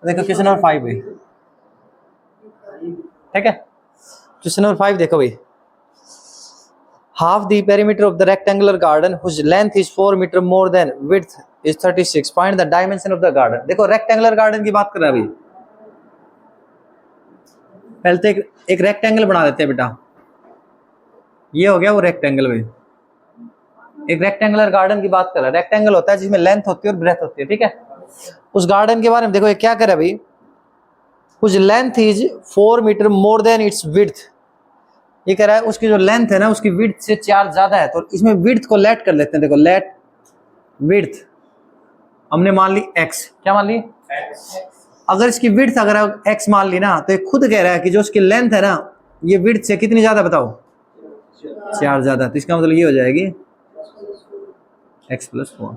देखो question number 5 भाई, ठीक है। क्वेश्चन नंबर 5 देखो भाई, half the perimeter of the rectangular garden whose length is 4 meter more than width is 36, find the dimension of the garden। देखो rectangular garden की बात कर रहा है अभी। पहले तो एक रेक्टेंगल बना देते हैं बेटा, ये हो गया वो रेक्टेंगल भाई। एक रेक्टेंगुलर गार्डन की बात कर रहा है। रेक्टेंगल होता है जिसमें लेंथ होती है और ब्रेथ होती है, ठीक है। उस गार्डन के बारे में देखो ये क्या कर रहा है भाई, कुछ length is 4 metre more than its width. ये कह रहा है उसकी जो लेंथ है ना उसकी विड्थ से 4 ज्यादा है, तो इसमें विड्थ को लेट कर लेते हैं। देखो लेट विड्थ हमने मान ली x, क्या मान ली x। अगर इसकी विड्थ अगर x मान ली ना, तो ये खुद कह रहा है कि जो उसकी लेंथ है ना ये विड्थ से कितनी ज्यादा, बताओ 4 ज्यादा। तो इसका मतलब ये हो जाएगी x + 4।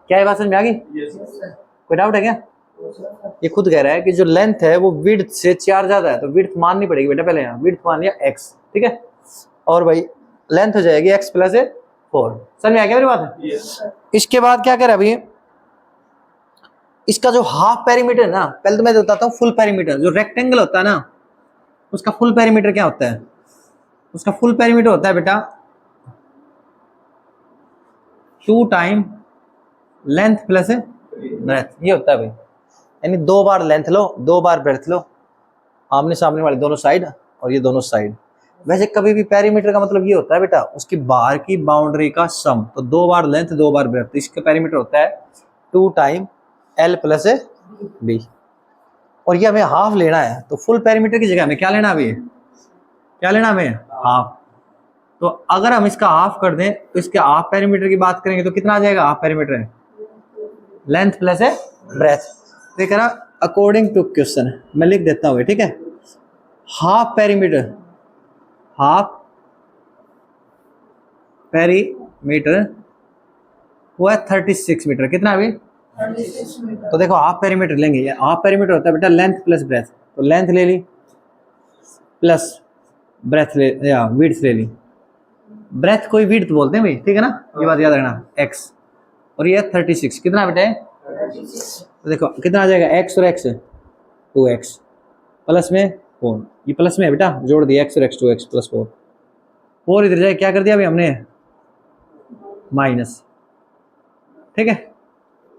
क्या ये बात समझ में आ गई? कोई डाउट है क्या? ये खुद कह रहा है कि जो लेंथ है वो विड्थ से 4 ज्यादा है, तो विड्थ माननी पड़ेगी बेटा। पहले यहाँ विड्थ मान लिया x, ठीक है, और भाई लेंथ हो जाएगी x + 4। समझ में आ गया मेरी बात? इसके बाद क्या कह रहा है भाई, इसका जो हाफ पेरीमीटर ना, पहले तो मैं बताता हूँ फुल पेरीमीटर। जो रेक्टेंगल होता है ना उसका फुल पेरीमीटर क्या होता है? उसका फुल पेरीमीटर होता है बेटा 2 टाइम लेंथ प्लस ब्रेथ। ये होता है भाई, यानी 2 बार लेंथ लो 2 बार ब्रेथ लो, आमने सामने वाले दोनों साइड और ये दोनों साइड। वैसे कभी भी पेरीमीटर का मतलब ये होता है बेटा उसकी बाहर की बाउंड्री का सम। तो 2 बार लेंथ 2 बार ब्रेथ, तो इसका पेरीमीटर होता है 2 टाइम L + B। और ये हमें हाफ लेना है, तो फुल पेरीमीटर की जगह हमें क्या लेना? अभी क्या लेना हमें? हाफ। तो अगर हम इसका हाफ कर दें तो इसके हाफ पेरीमीटर की बात करेंगे तो कितना आ जाएगा? हाफ पेरीमीटर है लेंथ प्लस ब्रेथ। तो ये कह रहा अकॉर्डिंग टू क्वेश्चन, मैं लिख देता हूँ, ठीक है। हाफ पेरीमीटर, हाफ पेरीमीटर वो है 36 मीटर। कितना अभी? 36 मीटर। तो देखो हाफ पेरीमीटर लेंगे, ये हाफ पेरीमीटर होता है बेटा लेंथ प्लस ब्रेथ। तो लेंथ ले ली प्लस ब्रेथ ले या विड्थ ले ली। ब्रेथ कोई विड्थ बोलते हैं भाई, ठीक है ना, ये बात याद रखना। x और ये 36, कितना बेटा है? 36। तो देखो कितना आ जाएगा x और x 2x प्लस में 4, ये प्लस में है बेटा, जोड़ दिया x और x 2x + 4। 4 इधर जाए, क्या कर दिया अभी हमने? माइनस, ठीक है।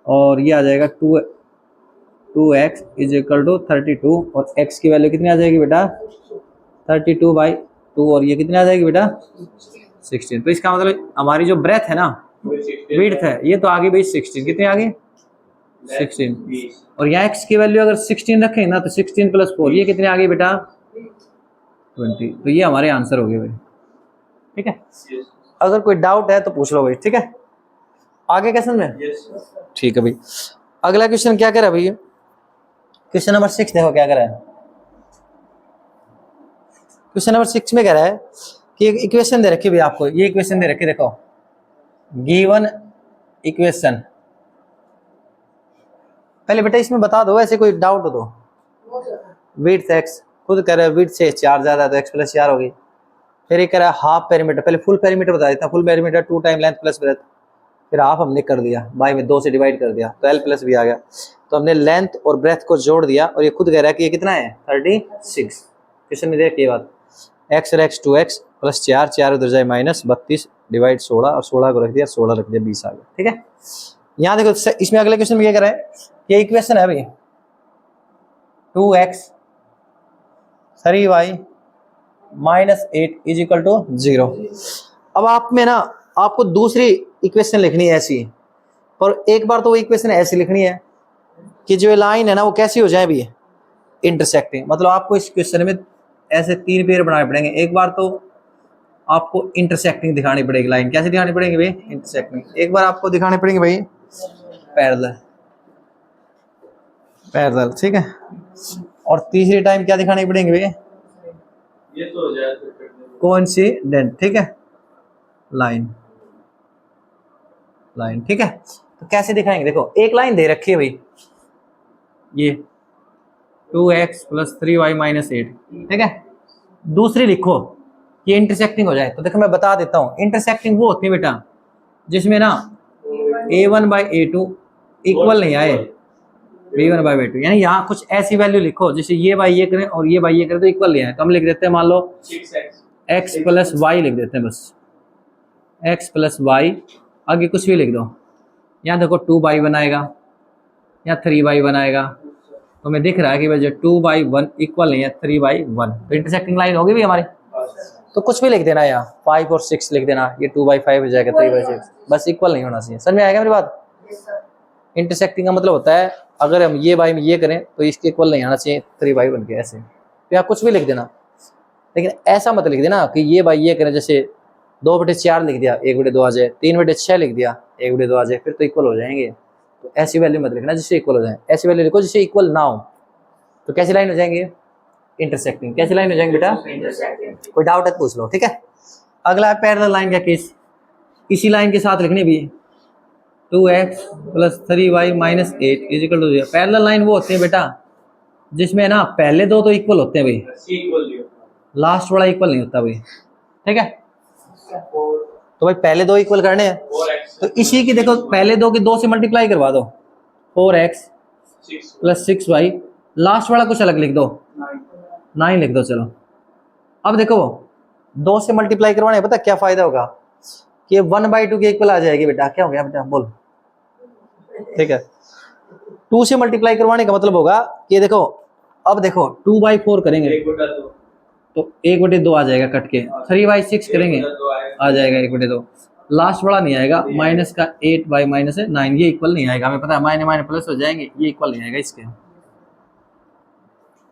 और ये आ जाएगा 2x = 32 और x की वैल्यू कितनी आ जाएगी बेटा? 32/2 और ये कितनी आ जाएगी बेटा? 16। तो इसका मतलब हमारी जो ब्रेथ है ना विड्थ है ये तो आ गई भाई 16। कितनी आ गई? 16। और यहाँ x की वैल्यू अगर 16 रखें ना तो 16 + 4 ये कितनी आ गई बेटा? 20। तो ये हमारे आंसर हो गए भाई, ठीक है। अगर कोई डाउट है तो पूछ लो भाई, ठीक है। आगे क्वेश्चन में ठीक है भाई। अगला क्वेश्चन क्या कर रहा है भाई? क्वेश्चन नंबर 6 देखो क्या कर रहा है। क्वेश्चन नंबर 6 में कह रहा है कि एक इक्वेशन दे रखी है भाई आपको। ये इक्वेशन दे रखी है, देखो गिवन इक्वेशन। पहले बेटा इसमें बता दो, ऐसे कोई डाउट हो तो। विड्थ x खुद कह रहा है विड्थ से 4 ज्यादा है तो x + 4 होगी। फिर ये कह रहा है हाफ पेरीमीटर, पहले फुल पेरीमीटर बता देता। Full perimeter 2 time length plus breadth, फिर हाफ हमने कर दिया बाई में 2 से डिवाइड कर दिया तो L + B आ गया। तो हमने लेंथ और ब्रेथ को जोड़ दिया और ये खुद कह रहा है कि ये कितना है? 36। क्वेश्चन में देख ये बात, x और x 2x + 4, 4 उधर जाए माइनस 32 डिवाइड 16 और 16 को रख दिया, 16 रख दिया, 20 आ गया, ठीक है। यहाँ देखो इसमें अगले क्वेश्चन में क्या कर रहा है, ये इक्वेशन है भाई 2x 3y - 8 = 0। अब आप में ना आपको दूसरी इक्वेशन लिखनी है ऐसी, पर एक बार तो वो इक्वेशन ऐसी लिखनी है कि जो लाइन है ना वो कैसी हो जाए भी इंटरसेक्टिंग। मतलब आपको इस क्वेश्चन में ऐसे 3 पेयर बनाने पड़ेंगे। एक बार तो आपको इंटरसेक्टिंग दिखानी पड़ेगी लाइन। कैसे दिखानी पड़ेगी भाई? इंटरसेक्टिंग। एक बार आपको दिखाने पड़ेंगे भाई पैरेलल, पैरेलल, ठीक है। और तीसरी टाइम क्या दिखानी पड़ेंगे भाई? ये तो हो जाए कोइंसिडेंट, ठीक है, लाइन, लाइन, ठीक है। तो कैसे दिखाएंगे? देखो एक लाइन दे रखी है भाई, ये 2x + 3y - 8, ठीक है। दूसरी लिखो ये इंटरसेक्टिंग हो जाए। तो देखो मैं बता देता हूँ, इंटरसेक्टिंग वो होती है बेटा जिसमें ना a1/a2 इक्वल नहीं आए, b1/2, यानी यहाँ कुछ ऐसी वैल्यू लिखो जैसे ये बाई ये करें और ये बाई ये करें तो इक्वल नहीं है, तो हम लिख देते हैं मान लो x प्लस वाई लिख देते हैं, बस x प्लस वाई, आगे कुछ भी लिख दो। यहाँ देखो 2 बनाएगा या 3 बनाएगा, तो हमें दिख रहा है कि भाई जो 2/1 इक्वल नहीं है 3/1, तो इंटरसेक्टिंग लाइन होगी भी हमारी। तो कुछ भी लिख देना, यहाँ 5 और 6 लिख देना, ये 2/5 हो जाएगा 3/6, बस इक्वल नहीं होना चाहिए। समझ में आएगा मेरी बात? इंटरसेक्टिंग का मतलब होता है अगर हम ये बाई में ये करें तो इसके इक्वल नहीं आना चाहिए 3/1 के, ऐसे। तो यहाँ कुछ भी लिख देना, लेकिन ऐसा मत लिख देना कि ये बाई ये करें, जैसे 2/4 लिख दिया 1/2 आ जाए, 3/6 लिख दिया 1/2 आ जाए, फिर तो इक्वल हो जाएंगे। तो ऐसी वैल्यू मत लिखना जिससे इक्वल हो जाए, ऐसी वैल्यू लिखो जिससे इक्वल ना हो। तो कैसी लाइन हो जाएंगे? इंटरसेक्टिंग। कैसी लाइन हो जाएंगे बेटा? कोई डाउट है तो पूछ लो, ठीक है। अगला है पैरेलल लाइन का केस, इसी लाइन के साथ लिखनी भी 2x plus 3y minus 8 is equal to 0। Parallel line वो होती है बेटा जिसमें ना पहले दो तो इक्वल होते हैं भाई, लास्ट वाला इक्वल नहीं होता भाई, ठीक है। तो भाई पहले दो इक्वल करने हैं, तो इसी की देखो पहले दो की 2 से मल्टीप्लाई करवा दो, 4x प्लस 6y, लास्ट वाला कुछ अलग लिख दो 9 लिख दो। चलो अब देखो 2 से मल्टीप्लाई करवाने, पता क्या फायदा होगा कि ये 1/2 के इक्वल आ जाएगी बेटा। क्या हो गया बेटा बोल, ठीक है। 2 से मल्टीप्लाई करवाने का मतलब होगा कि देखो अब देखो 2/4 करेंगे तो 1/2 आ जाएगा कट के, 3/6 करेंगे आ जाएगा 1/2, लास्ट वाला नहीं आएगा, माइनस का 8/-9, ये इक्वल नहीं आएगा, हमें पता है माइनस माइनस प्लस हो जाएंगे, ये इक्वल नहीं आएगा इसके,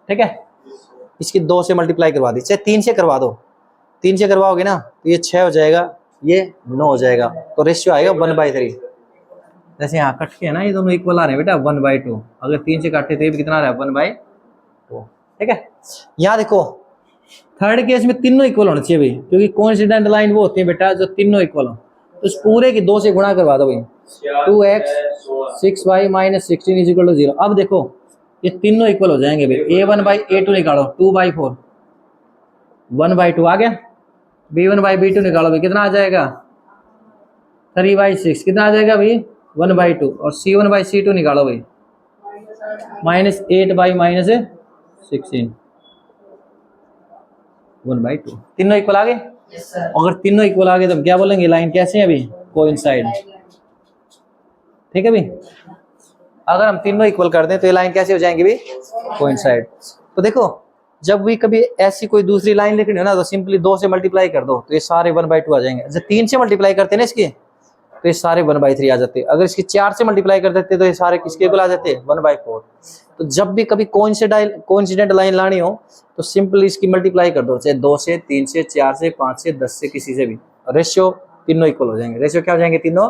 ठीक है। इसकी 2 से मल्टीप्लाई करवा दी, चाहे 3 से करवा दो, 3 से करवाओगे ना तो ये 6 हो जाएगा, ये 9 हो जाएगा, तो रेशियो आएगा 1/3। जैसे यहाँ कट के है ना ये दोनों इक्वल आ रहे हैं बेटा 1/2, अगर 3 से काटे तो ये भी कितना आ रहा है 1/2, ठीक है। यहाँ देखो थर्ड केस में तीनों इक्वल होना चाहिए भाई, क्योंकि कोइंसिडेंट लाइन वो होती है बेटा जो तीनों इक्वल हो, तो इस पूरे की 2 से गुणा करवा दो भाई, 2x 6y minus 16 is equal to 0। अब देखो ये तीनों इक्वल हो जाएंगे भाई, a1/a2 निकालो 2/4, 1/2 आ गया, b1/b2 निकालो भाई, कितना आ जाएगा 3/6, कितना आ जाएगा भाई 1/2, और c1/c2 निकालो भाई माइनस 8/-16, 1/2। तीनों इक्वल आ गए। अगर तीनों इक्वल आ गए तो क्या बोलेंगे, लाइन कैसे है अभी कोइंसाइड, ठीक है भाई। अगर हम तीनों इक्वल कर दें तो ये लाइन कैसे हो जाएंगी भाई कोइंसाइड। तो देखो जब भी कभी ऐसी कोई दूसरी लाइन लिखनी हो ना तो सिंपली 2 से मल्टीप्लाई कर दो तो ये सारे 1/2 आ जाएंगे। जब 3 से मल्टीप्लाई करते हैं ना इसकी तो ये सारे 1/3 आ जाते हैं, अगर इसकी 4 से मल्टीप्लाई कर देते तो ये सारे किसके इक्वल आ जाते हैं 1/4। तो जब भी कभी कोइंसिडेंट लाइन लानी हो तो सिंपली इसकी मल्टीप्लाई कर दो, चाहे 2 से 3 से 4 से 5 से 10 से किसी से भी, रेशियो तीनों इक्वल हो जाएंगे। रेशियो क्या हो जाएंगे तीनों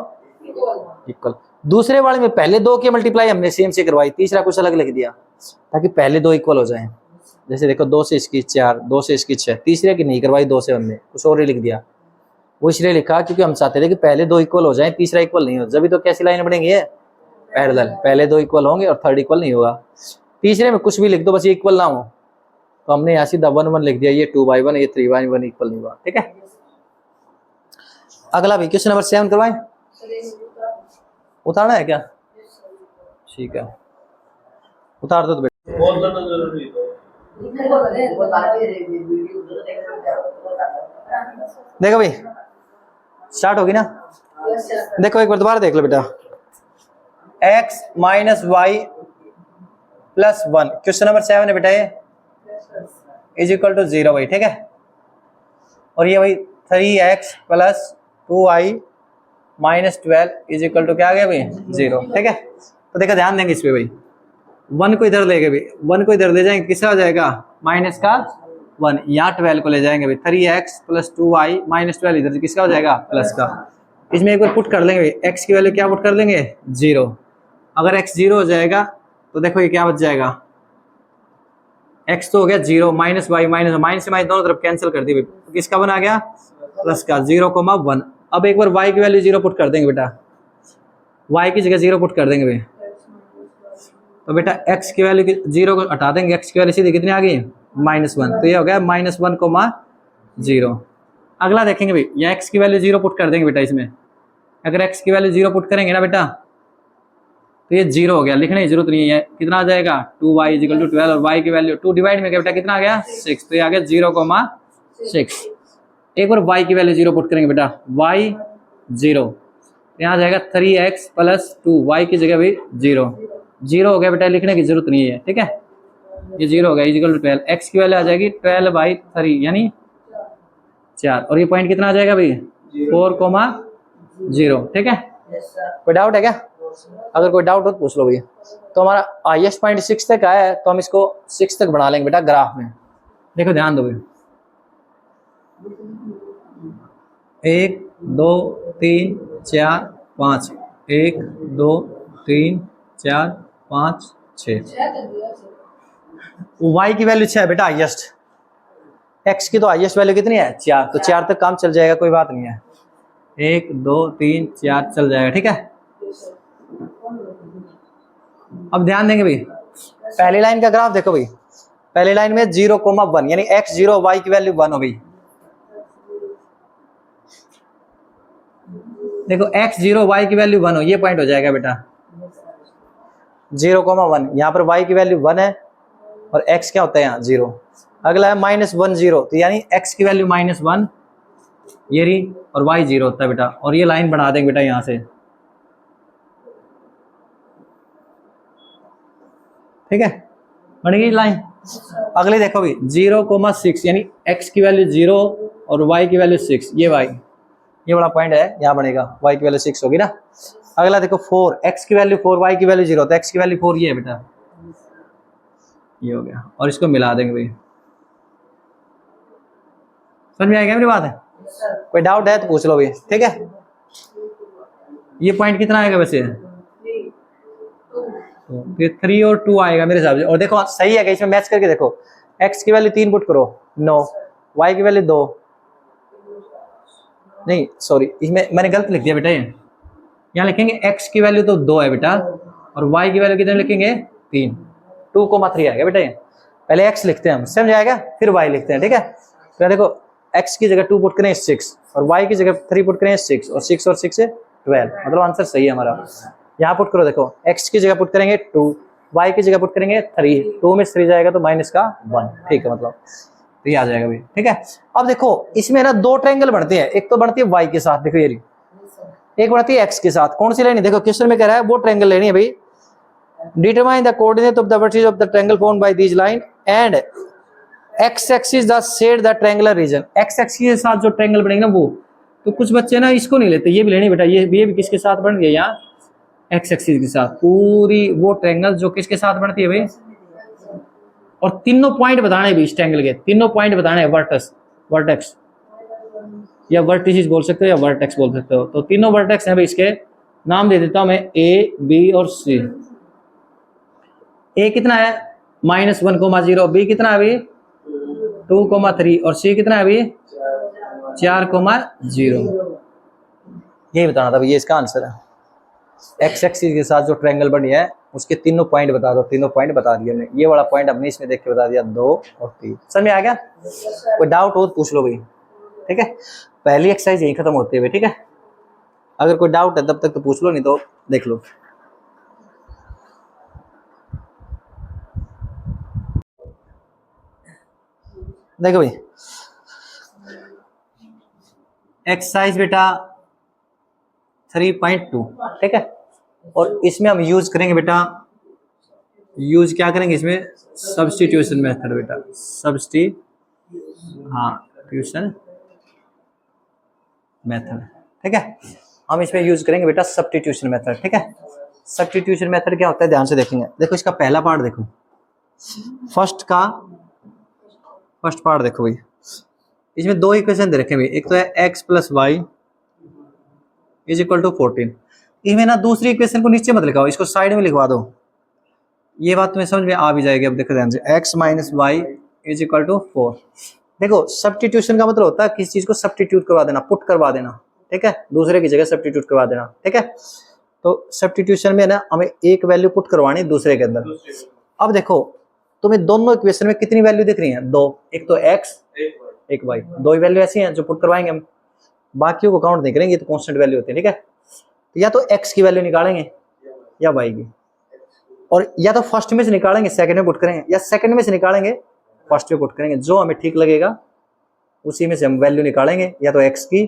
इक्वल। दूसरे वाले में पहले 2 के मल्टीप्लाई हमने सेम से करवाई, तीसरा कुछ अलग लिख दिया ताकि पहले 2 इक्वल हो जाए। जैसे देखो 2 से इसकी 4, 2 से इसकी 6, तीसरे की नहीं करवाई, 2 से हमने कुछ और ही लिख दिया। वो इसलिए लिखा क्योंकि हम चाहते थे कि पहले 2 इक्वल हो जाए, तीसरा इक्वल नहीं हो, जब तो कैसी लाइन बनेंगी ये पैरेलल, पहले 2 इक्वल होंगे और थर्ड इक्वल नहीं होगा। तीसरे में कुछ भी लिख दो बस ये इक्वल ना हो, तो हमने यहाँ सीधा 1/1 लिख दिया, ये 2/1 ये 3/1 इक्वल नहीं हुआ, ठीक है। अगला भी क्वेश्चन नंबर 7 करवाएं, उतारना है क्या? ठीक है उतार दो तो देखो भाई स्टार्ट होगी ना, देखो एक बार दोबारा देख लो बेटा, x minus Y plus 1 question number 7 है बेटा, ये इज इक्वल टू 0 भाई, ठीक है। और ये भाई 3x plus 2y minus 12 is equal to क्या आ गया भाई 0, ठीक है। तो देखो ध्यान देंगे इस पे भाई, 1 को इधर ले गए भाई, 1 को इधर ले जाएंगे, किसका हो जाएगा माइनस का 1, यहाँ 12 को ले जाएंगे भाई, 3x प्लस 2y माइनस 12 इधर किसका हो जाएगा प्लस का। इसमें एक बार पुट कर लेंगे भाई, x की वैल्यू क्या पुट कर लेंगे 0। अगर x 0 हो जाएगा तो देखो ये क्या बच जाएगा, x तो हो गया 0, माइनस y माइनस माइनस से माइनस दोनों तरफ कैंसिल कर दी भाई, तो किसका बना गया प्लस का 0,1। अब एक बार y की वैल्यू 0 पुट कर देंगे बेटा, y की जगह 0 पुट कर देंगे भाई, तो बेटा x की वैल्यू 0 को हटा देंगे, x की वैल्यू सीधे कितनी आ गई -1, तो ये हो गया -1,0। अगला देखेंगे भाई, या x की वैल्यू 0 पुट कर देंगे बेटा इसमें, अगर x की वैल्यू 0 पुट करेंगे ना बेटा तो ये 0 हो गया, लिखने की जरूरत नहीं है। कितना आ जाएगा 2y इजिकल टू 12 और y की वैल्यू 2 डिवाइड में क्या बेटा कितना आ गया 6, तो ये आ गया 0,6। एक बार y की वैल्यू 0 पुट करेंगे बेटा, y 0, यहाँ आ जाएगा 3x प्लस 2, y की जगह भी 0 हो गया बेटा, लिखने की जरूरत नहीं है। ठीक है, ये 0 हो गया इजिकल टू 12, x की वैल्यू आ जाएगी 12/3 यानी 4, और ये पॉइंट कितना आ जाएगा भाई 4,0। ठीक है, कोई डाउट है क्या? अगर कोई डाउट हो तो पूछ लो भैया। तो हमारा हाईएस्ट पॉइंट 6 तक आया है, तो हम इसको 6 तक बढ़ा लेंगे बेटा ग्राफ में। देखो ध्यान दो भैया, 1 2 3 4 5, 1 2 3 4 5 6, y की वैल्यू 6 है बेटा हाईएस्ट, x की तो हाईएस्ट वैल्यू कितनी है 4, तो 4 तक काम चल जाएगा, कोई बात नहीं है। 1 2 3 4 चल जाएगा। ठीक है, अब ध्यान देंगे भाई, पहली लाइन का ग्राफ देखो भाई, पहली लाइन में 0,1 यानी x 0 y की वैल्यू 1 हो गई। देखो x 0 y की वैल्यू 1 हो, ये पॉइंट हो जाएगा बेटा 0,1, यहाँ पर y की वैल्यू 1 है और x क्या होता है यहाँ 0। अगला है -1 0, तो यानी x की वैल्यू -1 ये रही, और y 0 होता है बेटा, और ये लाइन बढ़ा देंगे बेटा यहाँ से। ठीक है, बन गई लाइन। अगले देखो भी 0,6 यानी x की वैल्यू 0 और y की वैल्यू 6, ये y, ये बड़ा पॉइंट है, यहाँ बनेगा y की वैल्यू 6 होगी ना। अगला देखो 4, x की वैल्यू 4 y की वैल्यू 0, तो x की वैल्यू 4 ये है बेटा, ये हो गया, और इसको मिला देंगे भाई। समझ में आएगा मेरी बात है? कोई डाउट है तो पूछ लो भाई। ठीक है, ये पॉइंट कितना आएगा वैसे, फिर 3 और 2 आएगा मेरे हिसाब से। और देखो सही है, इसमें मैच करके देखो, x की वैल्यू 3 पुट करो 9, y की वैल्यू 2, नहीं सॉरी इसमें मैंने गलत लिख दिया बेटा, ये यहाँ लिखेंगे x की वैल्यू तो 2 है बेटा, और y की वैल्यू कितने लिखेंगे 3, 2,3 आएगा बेटा। ये पहले x लिखते हैं हम, समझ आएगा, फिर y लिखते हैं। ठीक है, तो देखो x की जगह 2 पुट करें 6, और y की जगह 3 पुट करें 6, और 6 और 6 से 12, मतलब आंसर सही है हमारा। यहाँ पुट करो, देखो x की जगह पुट करेंगे 2, y की जगह पुट करेंगे 3, 2 में 3 जाएगा तो -1। ठीक है, मतलब तो ये आ जाएगा भाई। ठीक है, अब देखो इसमें ना 2 ट्रायंगल बनते हैं, एक तो बनती है y के साथ, देखो ये एक बनती है x के साथ। कौन सी लेनी, देखो क्वेश्चन में कह रहा है वो ट्रायंगल लेनी है भाई। Determine the coordinate of the vertices of the triangle formed by this line and x axis the shade the triangular region. x axis के साथ जो ट्रायंगल बनेगा ना वो, तो कुछ बच्चे ना इसको नहीं लेते, ये भी लेनी बेटा, ये भी किसके साथ बन गया यहाँ x एक्सिस के साथ, पूरी वो ट्रायंगल जो किसके साथ बनती है भाई, और तीनों पॉइंट बताने भी इस ट्रायंगल के, तीनों पॉइंट बताने हैं, वर्टेक्स या वर्टिसेस बोल सकते हो या वर्टेक्स बोल सकते हो। तो तीनों वर्टेक्स हैं भाई, इसके नाम दे देता हूं मैं a b और c। a कितना है -1,0, b कितना है अभी 2,3, और c कितना है अभी 4,0। यही बताना था भाई, ये इसका आंसर है। x एक्सिस के साथ जो ट्रायंगल बनी है उसके तीनों पॉइंट बता दो, तीनों पॉइंट बता दिए हमने। ये वाला पॉइंट हमने इसमें देख के बता दिया, 2 और 3। समझ में आ गया? कोई डाउट हो तो पूछ लो भाई। ठीक है, पहली एक्सरसाइज यही खत्म होती है। ठीक है, अगर कोई डाउट है तब तक तो पूछ लो, नहीं तो देख लो। देखो भाई एक्सरसाइज बेटा 3.2, ठीक है, और इसमें हम यूज करेंगे बेटा, यूज क्या करेंगे इसमें, सब्स्टिट्यूशन मेथड बेटा, ट्यूशन मेथड। ठीक है, हम इसमें यूज करेंगे बेटा सब्स्टिट्यूशन मेथड। ठीक है, सब्स्टिट्यूशन मेथड क्या होता है ध्यान से देखेंगे। देखो इसका पहला पार्ट देखो, फर्स्ट पार्ट देखो भाई, इसमें 2 इक्वेशन दे रखे भाई, एक तो है x + y = 14। इसमें ना दूसरी इक्वेशन को नीचे मत लिखाओ, इसको साइड में लिखवा दो, ये बात तुम्हें समझ में आ भी जाएगी। अब देखो ध्यान से, x - y = 4। देखो सब्स्टिट्यूशन का मतलब होता है किसी चीज को सब्स्टिट्यूट करवा देना, पुट करवा देना। ठीक है, दूसरे की जगह सब्स्टिट्यूट करवा देना। ठीक है, तो सब्स्टिट्यूशन में ना हमें एक वैल्यू पुट करवानी दूसरे के अंदर। अब देखो तुम्हें दोनों इक्वेशन में कितनी वैल्यू दिख रही है, 2, एक तो x एक y, 2 ही वैल्यू ऐसी हैं जो पुट करवाएंगे हम, बाकियों को काउंट नहीं करेंगे, तो कांस्टेंट वैल्यू होती है। ठीक है, या तो x की वैल्यू निकालेंगे या y की। और या तो फर्स्ट में से निकालेंगे सेकंड में पुट करेंगे, या सेकंड में से निकालेंगे फर्स्ट में पुट करेंगे। जो हमें ठीक लगेगा उसी में से हम वैल्यू निकालेंगे, या तो एक्स की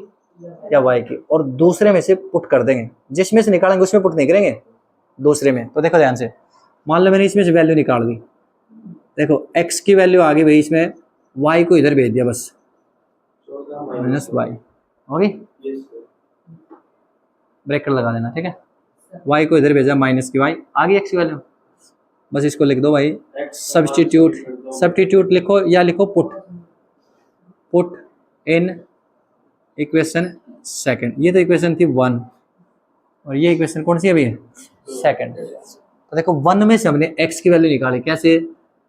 या वाई की, और दूसरे में से पुट कर देंगे। जिसमें से निकालेंगे उसमें पुट नहीं करेंगे, दूसरे में। तो देखो ध्यान से, मान लो मैंने इसमें से वैल्यू निकाल दी, देखो एक्स की वैल्यू आ गई भाई, इसमें वाई को इधर भेज दिया बस, माइनस वाई हो गई, ब्रैकेट लगा देना, ठीक है। वाई को इधर भेजा, माइनस की वाई आ गई एक्स की वैल्यू, बस इसको लिख दो भाई, सब्स्टिट्यूट लिखो या लिखो पुट इन इक्वेशन सेकंड। ये तो इक्वेशन थी 1 और ये इक्वेशन कौन सी है अभी, सेकंड। तो देखो 1 में से हमने x की वैल्यू निकाली, कैसे,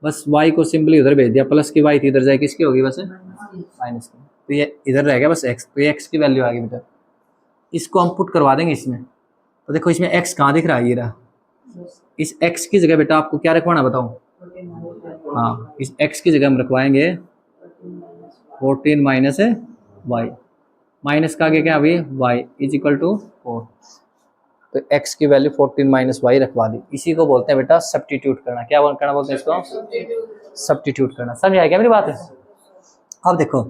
बस y को सिंपली उधर भेज दिया, प्लस की y थी इधर जाए किसकी होगी, बस माइनस की, तो ये इधर रह गया बस x, तो ये x की वैल्यू आ गई बेटा। इसको हम पुट करवा देंगे इसमें। तो देखो इसमें x कहाँ दिख रहा है, ये रहा। इस x की जगह बेटा आपको क्या रखवाना बताओ, हाँ इस x की जगह हम रखवाएंगे 14 माइनस वाई, माइनस का आगे क्या अभी y इज इक्वल टू 4, तो x की वैल्यू 14 माइनस वाई रखवा दी। इसी को बोलते हैं बेटा सब्स्टिट्यूट करना। क्या करना बोलते हैं इसको, सब्स्टिट्यूट करना। समझ आया क्या मेरी बात है। अब देखो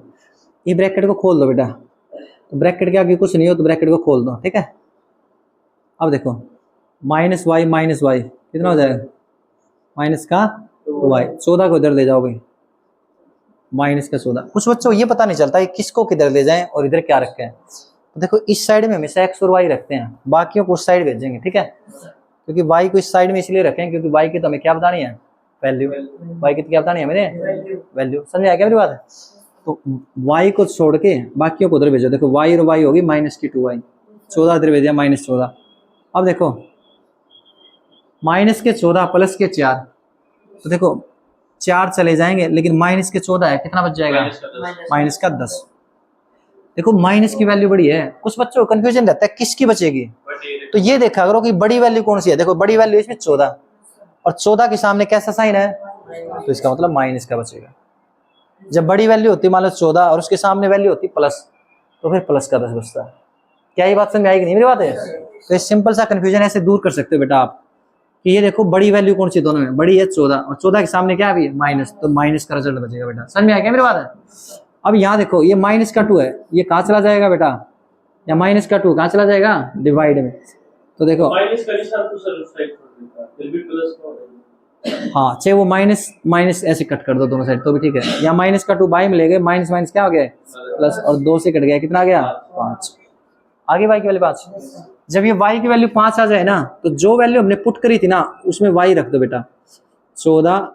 ये ब्रैकेट को खोल दो बेटा, तो ब्रैकेट के आगे कुछ नहीं हो तो ब्रैकेट को खोल दो, ठीक है। अब देखो माइनस वाई कितना हो जाएगा, माइनस का वाई, 14 को इधर ले जाओ भाई, माइनस का 14। कुछ बच्चों ये पता नहीं चलता है किसको किधर ले जाएं और इधर क्या रखें हैं। तो देखो इस साइड में हमेशा एक्स और वाई रखते हैं, बाकियों को उस साइड भेजेंगे, ठीक है। क्योंकि वाई को इस साइड में इसलिए रखें क्योंकि वाई की तो हमें क्या बतानी है, वैल्यू। वाई की तो क्या बतानी है मैंने, वैल्यू। समझ आया क्या मेरी बात है। तो वाई को छोड़ के बाकियों को उधर भेजो। देखो वाई और वाई होगी माइनस की 2y, 14 इधर भेज दिया माइनस 14। अब देखो माइनस के 14 प्लस के 4, तो देखो 4 चले जाएंगे लेकिन माइनस के 14 है, कितना बच जाएगा, माइनस का 10। देखो माइनस की वैल्यू बड़ी है, कुछ बच्चों को कंफ्यूजन रहता है किसकी बचेगी। तो ये देखा करो कि बड़ी वैल्यू कौन सी है। देखो बड़ी वैल्यू इसमें 14 और 14 के सामने कैसा साइन है, तो इसका मतलब माइनस का बचेगा। जब बड़ी वैल्यू होती मान लो 14 और उसके सामने वैल्यू होती प्लस, तो फिर प्लस का 10 बचता है। क्या ये बात समझ आएगी नहीं मेरी बात है। तो ये सिंपल सा कंफ्यूजन ऐसे दूर कर सकते हो बेटा आप, कि ये देखो बड़ी वैल्यू कौन सी दोनों में, बड़ी है 14 और 14 के सामने क्या है माइनस, तो माइनस का रिजल्ट बचेगा बेटा। समझ में आया क्या मेरी बात है। अब यहाँ देखो ये माइनस का 2 है, ये कहाँ चला जाएगा बेटा, या माइनस का 2 कहाँ चला जाएगा, डिवाइड में। तो देखो माइनस का निशान तो सर उस साइड छोड़ देता है, फिर भी प्लस का होगा। हाँ चाहे वो माइनस ऐसे कट कर दो दोनों साइड तो भी ठीक है। या माइनस का 2 बाई में ले गए, माइनस माइनस क्या हो गया प्लस, और 2 से कट गया, कितना आ गया 5, आगे y की वैल्यू 5। जब ये y की वैल्यू 5 आ जाए ना, तो जो वैल्यू हमने पुट करी थी ना उसमें y रख दो बेटा, 14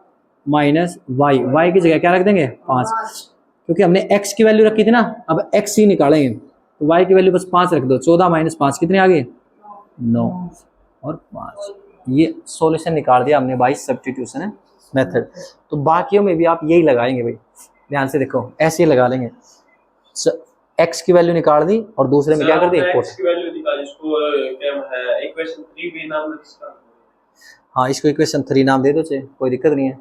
माइनस y की जगह क्या रख देंगे 5, क्योंकि हमने x की वैल्यू रखी थी ना, अब x ही निकालेंगे तो y की वैल्यू बस 5 रख दो। 14 माइनस 5 कितने आ गए 9 और 5। ये सॉल्यूशन निकाल दिया हमने बाई सब्स्टिट्यूशन मेथड। तो बाकियों में भी आप यही लगाएंगे भाई, ध्यान से देखो ऐसे ही लगा लेंगे। x की वैल्यू निकाल दी और दूसरे में क्या कर दी, x की वैल्यू निकाल, इसको क्या है इक्वेशन 3 भी नाम है इसका। हाँ इसको इक्वेशन 3 नाम दे दो, चाहे कोई दिक्कत नहीं है।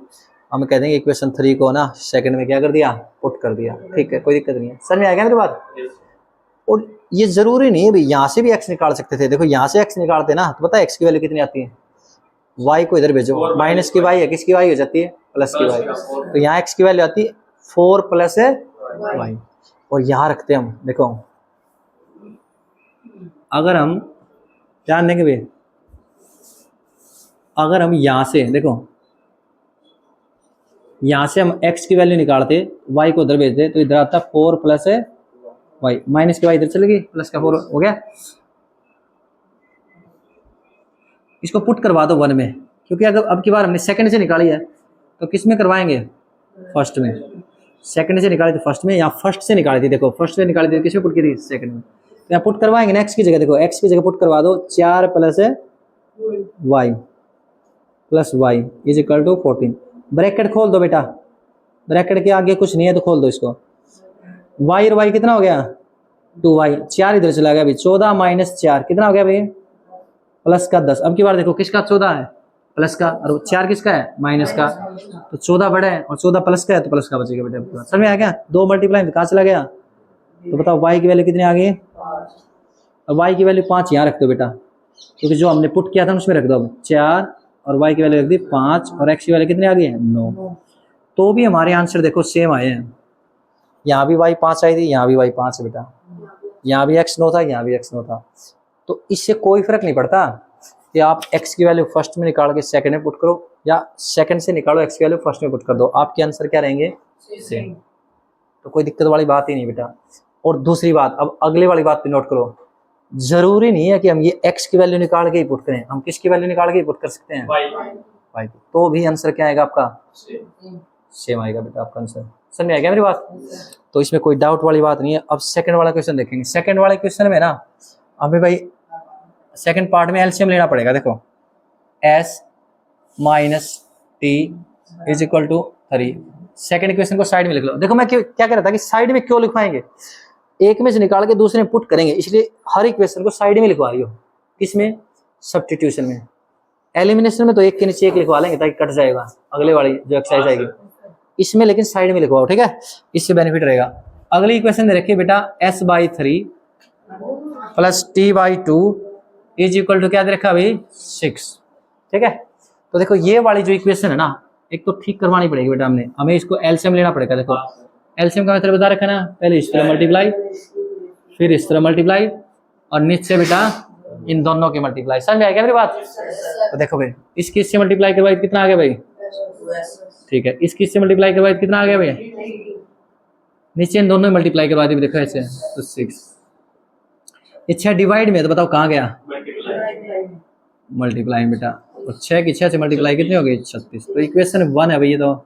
हम कह देंगे इक्वेशन 3 को ना सेकंड में क्या कर दिया, पुट कर दिया, ठीक है कोई दिक्कत नहीं है। समझ में आ गया मेरी बात। और ये जरूरी नहीं है भाई यहाँ से भी x निकाल सकते थे। देखो यहाँ से x निकालते ना तो पता है x की वैल्यू कितनी आती है, y को इधर भेजो, माइनस की y है, किसकी y हो जाती है प्लस की y, तो यहाँ x की वैल्यू आती है 4 प्लस y। और यहाँ रखते हैं हम, देखो अगर हम ध्यान देंगे भाई, अगर हम यहाँ से देखो यहाँ से हम x की वैल्यू निकालते, y को उधर भेजते, तो इधर आता 4 प्लस y, माइनस की y इधर चलेगी, प्लस का 4 हो गया। इसको पुट करवा दो 1 में, क्योंकि अगर अब की बार हमने सेकंड से निकाली है तो किस में करवाएंगे, फर्स्ट में। सेकंड से निकाली थी फर्स्ट में, यहाँ फर्स्ट से निकाली थी, देखो फर्स्ट से निकाली थी किस में पुट की थी, सेकंड में। तो यहाँ पुट करवाएंगे नेक्स्ट की जगह, देखो x की जगह पुट करवा दो 4 plus y plus y is equal to 14। Bracket खोल दो बेटा, ब्रैकेट के आगे कुछ नहीं है तो खोल दो इसको। y और y कितना हो गया 2y, 4 इधर चला गया भाई, 14 माइनस 4 कितना हो गया भाई प्लस का 10। अब की बार देखो किसका 14 है प्लस का, और 4 किसका है माइनस का, तो 14 बड़ा है और 14 प्लस का है तो प्लस का बचेगा बेटा। समझ में आ गया। 2 मल्टीप्लाई कहाँ चला गया, तो बताओ y की वैल्यू कितनी आ गई, अब y की वैल्यू 5 यहाँ रख दो बेटा, क्योंकि जो हमने पुट किया था उसमें रख दो। अब 4 और y की वैल्यू रख दी 5 और x की वैल्यू कितनी आ गई है 9। तो भी हमारे आंसर देखो सेम आए हैं। यहाँ भी y 5 आई थी, यहाँ भी y 5 है बेटा, यहाँ भी x 9 था, यहाँ भी x 9 था। तो इससे कोई फर्क नहीं पड़ता कि आप x की वैल्यू फर्स्ट में निकाल के सेकंड में पुट करो या सेकंड से निकालो x की वैल्यू फर्स्ट में पुट कर दो, आपके आंसर क्या रहेंगे सेम। तो कोई दिक्कत वाली बात ही नहीं बेटा। और दूसरी बात, अब अगले वाली बात भी नोट करो, जरूरी नहीं है कि हम ये x की वैल्यू निकाल के ही पुट करें, हम किसकी वैल्यू निकाल के ही पुट कर सकते हैं y की, तो भी आंसर क्या आएगा आपका सेम आएगा बेटा आपका आंसर। समझ में आ गया मेरी बात? तो इसमें कोई डाउट वाली बात नहीं है। अब सेकंड वाला क्वेश्चन देखेंगे। सेकंड वाले क्वेश्चन में ना हमें भाई सेकंड पार्ट में एलसीएम लेना पड़ेगा। देखो s minus T is equal to 3। Second equation को साइड में लिख लो। देखो मैं क्या कह रहा था कि साइड में क्यों लिखवाएंगे, एक में से निकाल के दूसरे में पुट करेंगे, इसलिए हर इक्वेशन को साइड में लिखवा रही हो। किसमें? सब्स्टिट्यूशन में। एलिमिनेशन में तो एक के नीचे एक लिखवा लेंगे ताकि कट जाएगा अगले वाली जो एक्सरसाइज आएगी, इसमें लेकिन साइड में लिखवाओ, ठीक है, इससे बेनिफिट रहेगा। अगली इक्वेशन दे रखिए बेटा s/3 plus t/2 is equal to क्या दे रखा अभी 6, ठीक है। तो देखो ये वाली जो इक्वेशन है ना, एक तो ठीक करवानी पड़ेगी बेटा, हमें इसको एलसीएम लेना पड़ेगा। देखो एलसीएम का मतलब बता रखा ना, पहले इस तरह मल्टीप्लाई, फिर इस तरह मल्टीप्लाई, और नीचे बेटा इन दोनों के मल्टीप्लाई। समझ में आ गया मेरी बात? तो देखो भाई इसकी इससे मल्टीप्लाई करवाई कितना आ गया भाई, ठीक है, इसकी इससे मल्टीप्लाई करवाई कितना आ गया भाई, नीचे इन दोनों में मल्टीप्लाई करवा दी। देखो ऐसे तो 6। अच्छा डिवाइड में तो बताओ कहाँ गया, मल्टीप्लाई बेटा, और 6 की 6 से मल्टीप्लाई कितनी हो गई 36। तो इक्वेशन 1 है भाई ये तो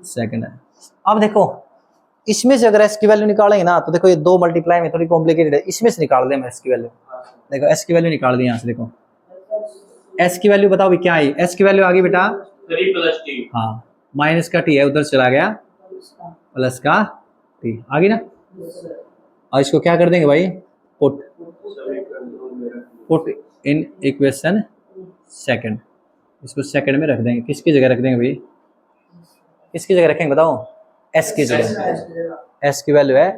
सेकंड है। अब देखो इसमें से अगर s की वैल्यू निकालेंगे ना, तो देखो ये 2 मल्टीप्लाई में थोड़ी कॉम्प्लिकेटेड है, इसमें से निकाल दें हम s की वैल्यू। देखो s की वैल्यू निकाल दी यहाँ से। देखो s की वैल्यू बताओ भी क्या आई, s की वैल्यू आ गई बेटा 3 + t। हाँ माइनस का t है उधर चला गया, प्लस का t आ गई ना। और इसको क्या कर देंगे भाई, पुट इन इक्वेशन सेकंड, इसको सेकंड में रख देंगे। किसकी जगह रख देंगे भाई, किसकी जगह रखेंगे बताओ, s की जगह। s की वैल्यू है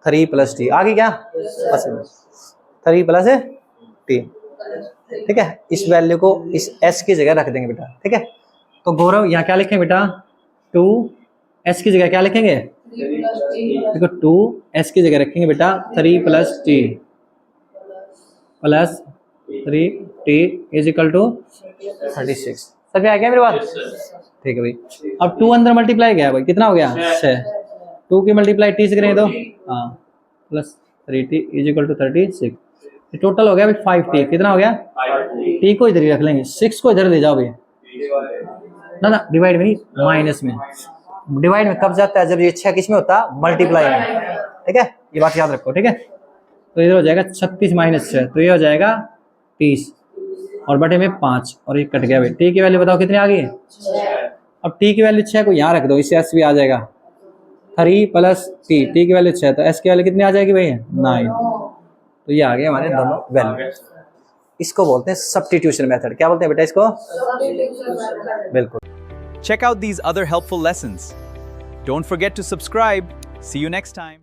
3 + t, आ गई क्या, 3 + t, ठीक है। इस वैल्यू को इस s की जगह रख देंगे बेटा, ठीक है। तो गौरव यहाँ क्या लिखेंगे बेटा 2, s की जगह क्या लिखेंगे, देखो 2 s की जगह रखेंगे बेटा 3 + t plus 3t is equal to 36। समझ में आ गया मेरी बात? ठीक है भाई। अब 2 अंदर मल्टीप्लाई गया भाई, कितना हो गया 6, 2 की मल्टीप्लाई t से करेंगे तो हाँ plus 3t is equal to 36। Total हो गया भाई 5t, कितना हो गया, t को इधर ही रख लेंगे, 6 को इधर ले जाओ भाई, ना डिवाइड में नहीं माइनस में। डिवाइड में कब जाता है, जब ये 6 किस में होता है, मल्टीप्लाई में, ठीक है, ये बात याद रखो, ठीक है। तो इधर हो जाएगा 36 - 6, तो ये हो जाएगा 30 और बटे में 5 और ये कट गया भाई। t की वैल्यू बताओ कितनी आ गई, अब t की वैल्यू 6 को यहाँ रख दो, इससे s भी आ जाएगा 3 + t, t की वैल्यू 6, तो s की वैल्यू कितनी आ जाएगी भाई 9। तो ये आ गए हमारे दोनों वैल्यू। इसको बोलते हैं सब्स्टिट्यूशन मेथड। क्या बोलते हैं बेटा इसको, बिल्कुल। Check out these other helpful lessons. Don't forget to subscribe. See you next time.